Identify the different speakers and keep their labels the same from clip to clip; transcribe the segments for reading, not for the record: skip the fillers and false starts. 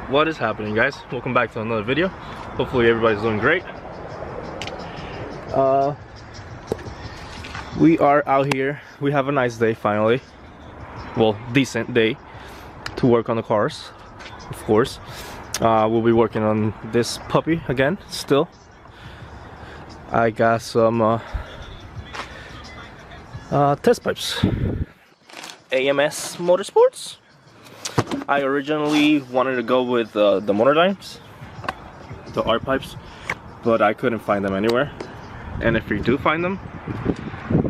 Speaker 1: What is happening, guys? Welcome back to another video. Hopefully everybody's doing great. We are out here. We have a nice day finally. Well, decent day to work on the cars, of course. We'll be working on this puppy again still. I got some test pipes. AMS Motorsports. I originally wanted to go with the Motordynes, the R pipes, but I couldn't find them anywhere. And if you do find them,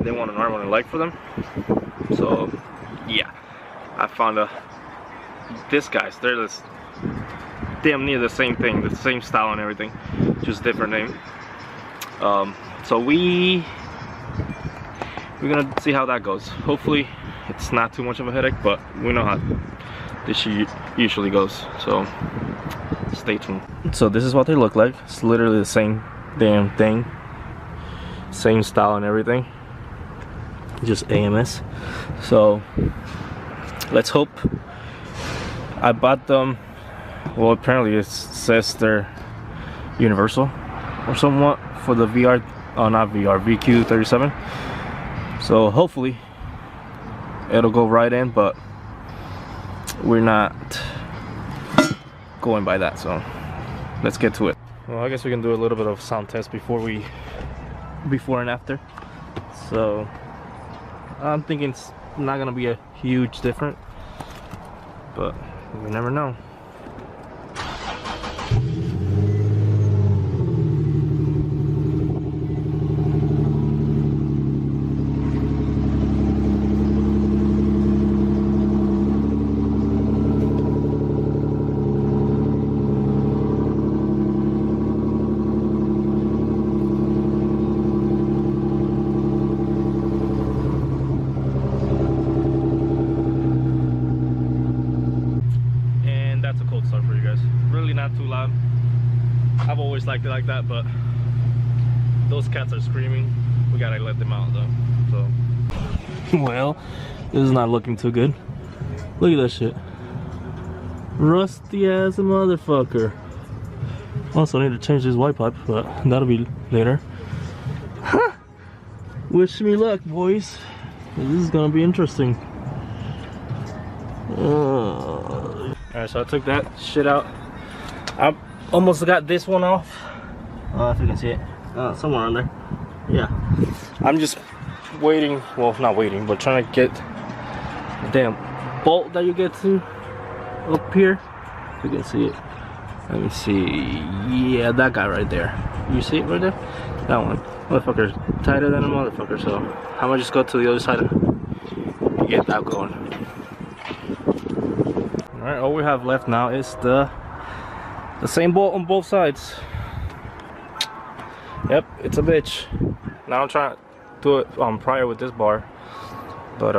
Speaker 1: they want an arm and a leg for them. So yeah, I found these guys. They're this damn near the same thing, the same style and everything, just different name. So we're gonna see how that goes. Hopefully it's not too much of a headache, but we know how this usually goes, so stay tuned. So this is what they look like. It's literally the same damn thing, same style and everything, just AMS. So let's hope. I bought them, well, apparently it says they're universal or somewhat for the VR, not VR, VQ37. So hopefully it'll go right in, but we're not going by that, so let's get to it. Well, I guess we can do a little bit of sound test before and after. So I'm thinking it's not gonna be a huge difference, but we never know. Not too loud. I've always liked it like that, but those cats are screaming. We gotta let them out though. So well, this is not looking too good. Look at that shit. Rusty as a motherfucker. Also need to change this white pipe, but that'll be later. Wish me luck, boys. This is gonna be interesting. Alright, so I took that shit out. I almost got this one off. If you can see it, somewhere on there. Yeah, I'm just waiting. Well, not waiting, but trying to get the damn bolt that you get to up here. If you can see it. Let me see. Yeah, that guy right there. You see it right there? That one. Motherfucker's tighter than a motherfucker. So I'm gonna just go to the other side and get that going. All right, all we have left now is the same bolt on both sides. Yep, it's a bitch. Now I'm trying to do it prior with this bar, but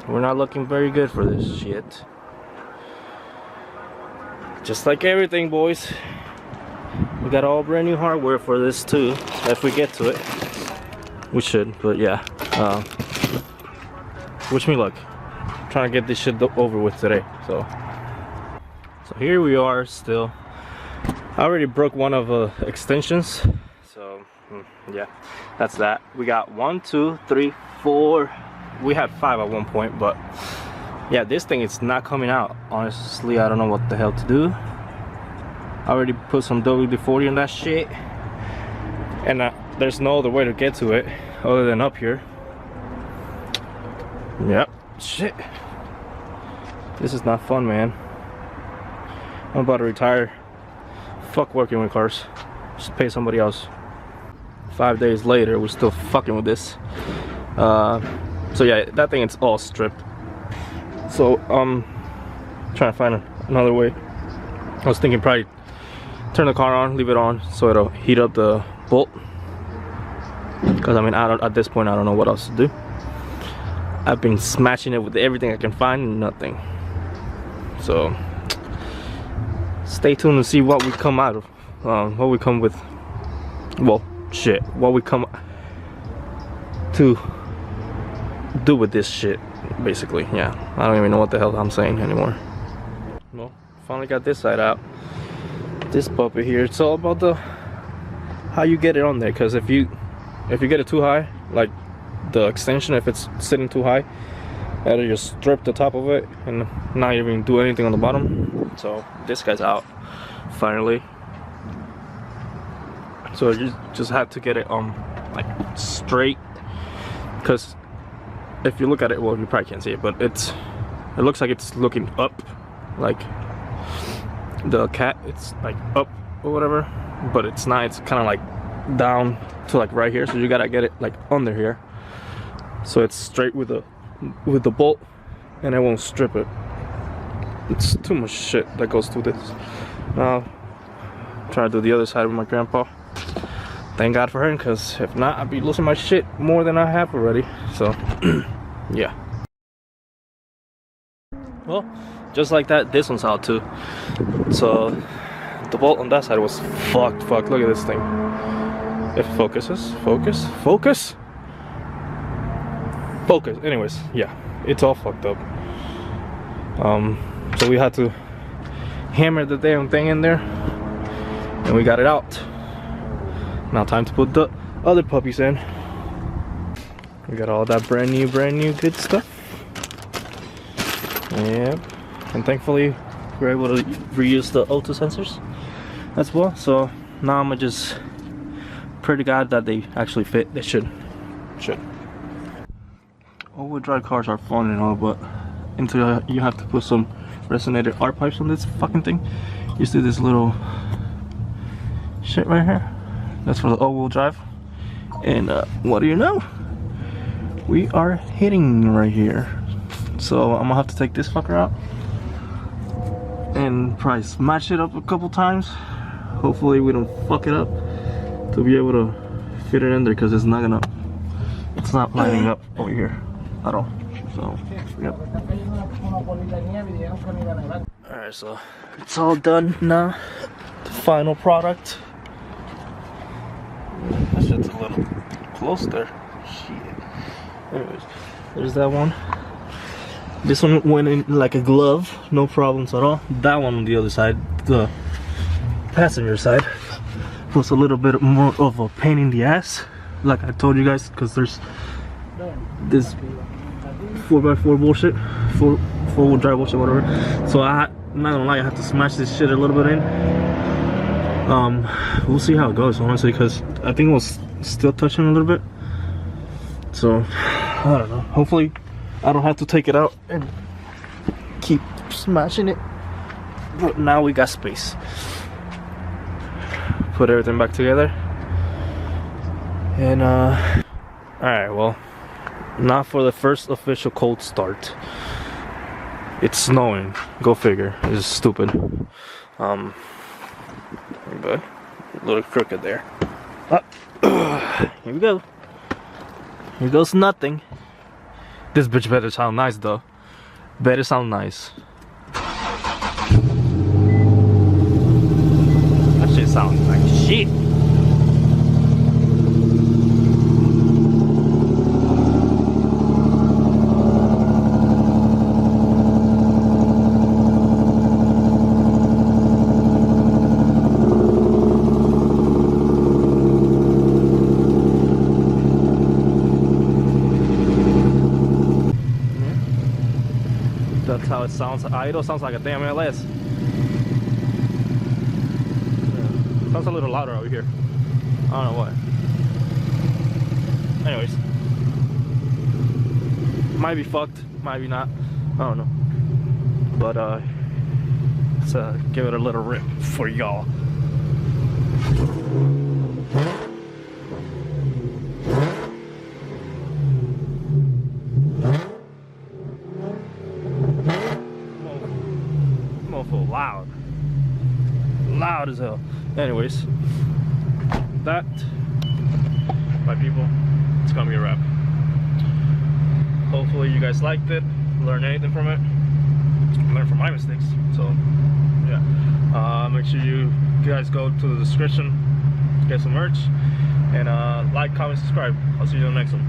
Speaker 1: we're not looking very good for this shit. Just like everything, boys, we got all brand new hardware for this too. If we get to it, we should. But yeah, wish me luck. I'm trying to get this shit over with today. So here we are still. I already broke one of extensions, so yeah, that's that. We got 1, 2, 3, 4. We had 5 at one point, but yeah, this thing is not coming out. Honestly, I don't know what the hell to do. I already put some WD-40 on that shit, and there's no other way to get to it other than up here. Yep, shit. This is not fun, man. I'm about to retire. Fuck working with cars. Just pay somebody else. 5 days later, we're still fucking with this. So yeah, that thing is all stripped. So trying to find another way. I was thinking probably turn the car on, leave it on, so it'll heat up the bolt. Because I mean, at this point, I don't know what else to do. I've been smashing it with everything I can find, and nothing. So stay tuned to see what we come out of, what we come with. Well, shit, what we come to do with this shit, basically. Yeah, I don't even know what the hell I'm saying anymore. Well, finally got this side out. This puppy here, it's all about the how you get it on there, because if you get it too high, like the extension, if it's sitting too high, that'll just strip the top of it and not even do anything on the bottom. So this guy's out finally. So you just have to get it like straight, because if you look at it, well, you probably can't see it, but it looks like it's looking up, like the cat, it's like up or whatever, but it's not. It's kind of like down to like right here, so you gotta get it like under here so it's straight with the bolt and it won't strip it. It's too much shit that goes through this. Now try to do the other side with my grandpa. Thank God for him, because if not, I'd be losing my shit more than I have already. So yeah. Well, just like that, this one's out too. So the bolt on that side was fucked. Look at this thing. If it focuses, focus. Anyways, yeah, it's all fucked up. So we had to hammer the damn thing in there, and we got it out. Now time to put the other puppies in. We got all that brand new good stuff. Yep. And thankfully we're able to reuse the auto sensors as well. So now I'm gonna just pray to God that they actually fit. They should. All-wheel drive cars are fun and all, but until you have to put some resonated R pipes on this fucking thing, you see this little shit right here? That's for the all-wheel drive. And what do you know? We are hitting right here. So I'm gonna have to take this fucker out and probably smash it up a couple times. Hopefully we don't fuck it up, to be able to fit it in there, because it's not lining up over here at all. So yep. Alright, so it's all done now. The final product. That shit's a little close there. Shit. Anyways, there's that one. This one went in like a glove, no problems at all. That one on the other side, the passenger side, was a little bit more of a pain in the ass, like I told you guys, because there's this 4x4 bullshit, four-wheel drive bullshit, whatever. So I'm not gonna lie, I have to smash this shit a little bit in. We'll see how it goes, honestly, because I think it was still touching a little bit. So I don't know. Hopefully I don't have to take it out and keep smashing it. But now we got space. Put everything back together. And alright, well, not for the first official cold start. It's snowing. Go figure. It's stupid. But a little crooked there. Here we go. Here goes nothing. This bitch better sound nice though. Better sound nice. That shit sounds like shit. That's how it sounds. Idle sounds like a damn LS. Yeah. Sounds a little louder over here. I don't know why. Anyways, might be fucked, might be not. I don't know. But let's give it a little rip for y'all. Loud as hell. Anyways, that, my people, it's gonna be a wrap. Hopefully you guys liked it, learned anything from it, learn from my mistakes. So yeah, make sure you guys go to the description, get some merch, and like, comment, subscribe. I'll see you in the next one.